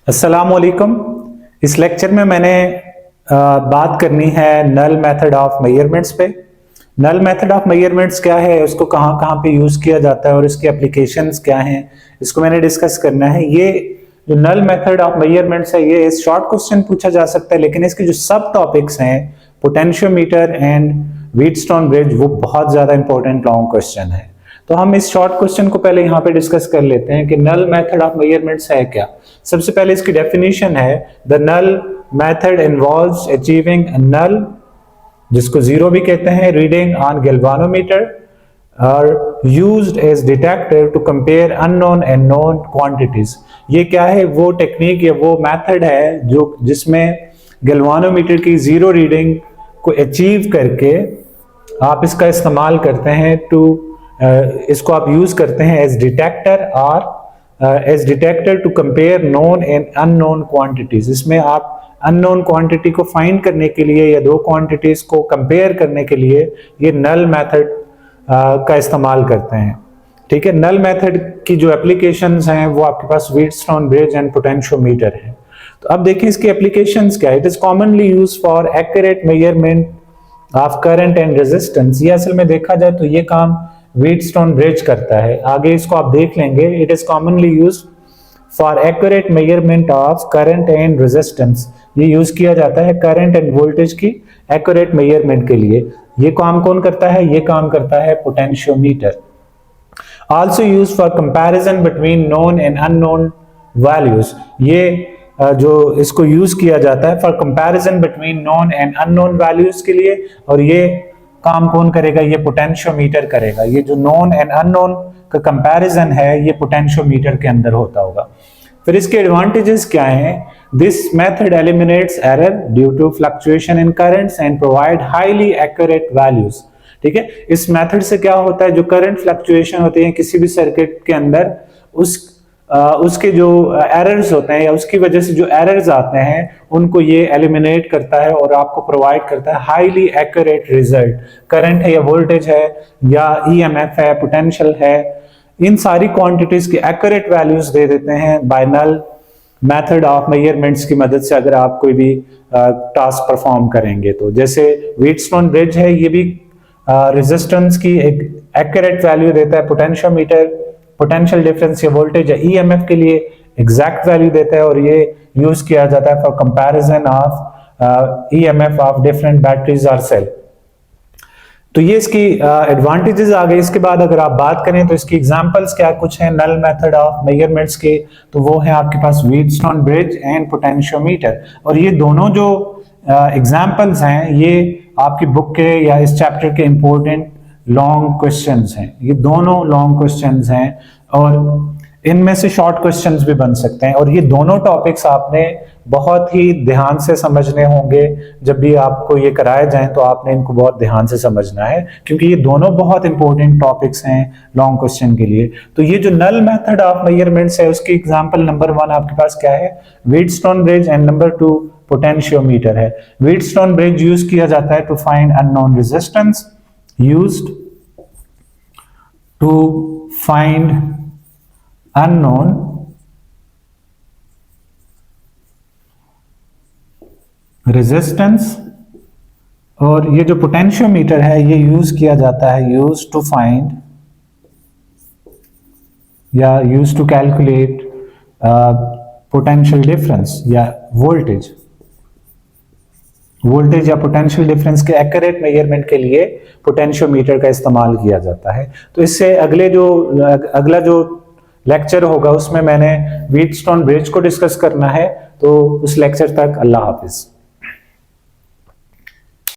अस्सलामुअलैकुम। इस लेक्चर में मैंने बात करनी है नल मेथड ऑफ मेजरमेंट्स पे। नल मेथड ऑफ मेजरमेंट्स क्या है, उसको कहाँ कहाँ पे यूज किया जाता है और इसकी एप्लीकेशंस क्या हैं, इसको मैंने डिस्कस करना है। ये जो नल मेथड ऑफ मेजरमेंट्स है, ये शॉर्ट क्वेश्चन पूछा जा सकता है, लेकिन इसके जो सब टॉपिक्स हैं पोटेंशियोमीटर एंड व्हीटस्टोन ब्रिज, वो बहुत ज्यादा इंपॉर्टेंट लॉन्ग क्वेश्चन है। तो हम इस शॉर्ट क्वेश्चन को पहले यहाँ पे डिस्कस कर लेते हैं कि नल मेथड ऑफ मेजरमेंट्स है क्या। सबसे पहले इसकी डेफिनेशन है, the null method involves achieving null, जिसको जीरो भी कहते हैं, रीडिंग ऑन गैल्वानोमीटर और used as detector to compare unknown and known quantities. ये क्या है, वो टेक्निक या वो मेथड है जो जिसमें गैल्वानोमीटर की जीरो रीडिंग को अचीव करके आप इसका इस्तेमाल करते हैं इसको आप यूज करते हैं एज डिटेक्टर और as detector to compare known and unknown quantities. इसमें आप अननोन क्वांटिटी को फाइंड करने के लिए या दो क्वांटिटीज को कंपेयर करने के लिए ये नल मेथड का इस्तेमाल करते हैं। ठीक है, नल मेथड की जो एप्लीकेशंस हैं वो आपके पास व्हीटस्टोन ब्रिज एंड पोटेंशियोमीटर है। तो अब देखिए इसकी एप्लीकेशंस क्या है। It is commonly used for accurate measurement of current and resistance. ये असल में देखा जाए तो ये काम व्हीटस्टोन ब्रिज करता है, आगे इसको आप देख लेंगे। It is commonly used for accurate measurement of current and resistance. ये यूज किया जाता है करंट एंड वोल्टेज की एक्यूरेट मेजरमेंट के लिए। ये काम कौन करता है, ये काम करता है potentiometer. Also used for comparison between known and unknown values. ये जो इसको यूज किया जाता है for comparison between known and unknown values के लिए, और ये काम कौन करेगा, ये पोटेंशियोमीटर करेगा। ये जो नोन एंड अननोन का कंपैरिजन है ये पोटेंशियोमीटर के अंदर होता होगा। फिर इसके एडवांटेजेस क्या हैं। This method eliminates error due to fluctuation in currents and provide highly accurate values. ठीक है, इस मेथड से क्या होता है, जो करंट फ्लक्चुएशन होते हैं किसी भी सर्किट के अंदर, उसके जो एरर्स होते हैं या उसकी वजह से जो एरर्स आते हैं उनको ये एलिमिनेट करता है और आपको प्रोवाइड करता है हाईली एक्यूरेट रिजल्ट। करंट है या वोल्टेज है या ईएमएफ है, पोटेंशियल है, इन सारी क्वांटिटीज की एक्यूरेट वैल्यूज दे देते हैं by null method of measurements की मदद से। अगर आप कोई भी टास्क परफॉर्म करेंगे तो जैसे व्हीटस्टोन ब्रिज है, ये भी रेजिस्टेंस की एक एक्यूरेट वैल्यू देता है। पोटेंशियोमीटर पोटेंशियल डिफरेंस या वोल्टेज या ईएमएफ के लिए एग्जैक्ट वैल्यू देता है, और ये यूज किया जाता है for comparison of EMF of different batteries और सेल। तो ये इसकी एडवांटेजेस आ गए। इसके बाद अगर आप बात करें तो इसकी एग्जांपल्स क्या कुछ हैं नल मेथड ऑफ मेजरमेंट्स के, तो वो है आपके पास व्हीटस्टोन ब्रिज एंड पोटेंशियोमीटर। और ये दोनों जो एग्जांपल्स हैं ये आपकी बुक के या इस चैप्टर के इंपॉर्टेंट लॉन्ग क्वेश्चंस हैं। ये दोनों लॉन्ग क्वेश्चंस हैं और इनमें से शॉर्ट क्वेश्चंस भी बन सकते हैं। और ये दोनों टॉपिक्स आपने बहुत ही ध्यान से समझने होंगे। जब भी आपको ये कराए जाएं तो आपने इनको बहुत ध्यान से समझना है, क्योंकि ये दोनों बहुत इंपॉर्टेंट टॉपिक्स हैं लॉन्ग क्वेश्चन के लिए। तो ये जो नल मेथड ऑफ मेजरमेंट्स है उसकी एग्जांपल नंबर 1 आपके पास क्या है, Wheatstone bridge, and number 2 potentiometer है। व्हीटस्टोन ब्रिज यूज किया जाता है to find unknown resistance, used to find unknown resistance, और ये जो पोटेंशियोमीटर है ये यूज किया जाता है यूज टू फाइंड या use to calculate potential difference या वोल्टेज या पोटेंशियल डिफरेंस के एक्यूरेट मेजरमेंट के लिए पोटेंशियोमीटर का इस्तेमाल किया जाता है। तो इससे अगला जो लेक्चर होगा उसमें मैंने व्हीटस्टोन ब्रिज को डिस्कस करना है। तो उस लेक्चर तक अल्लाह हाफिज।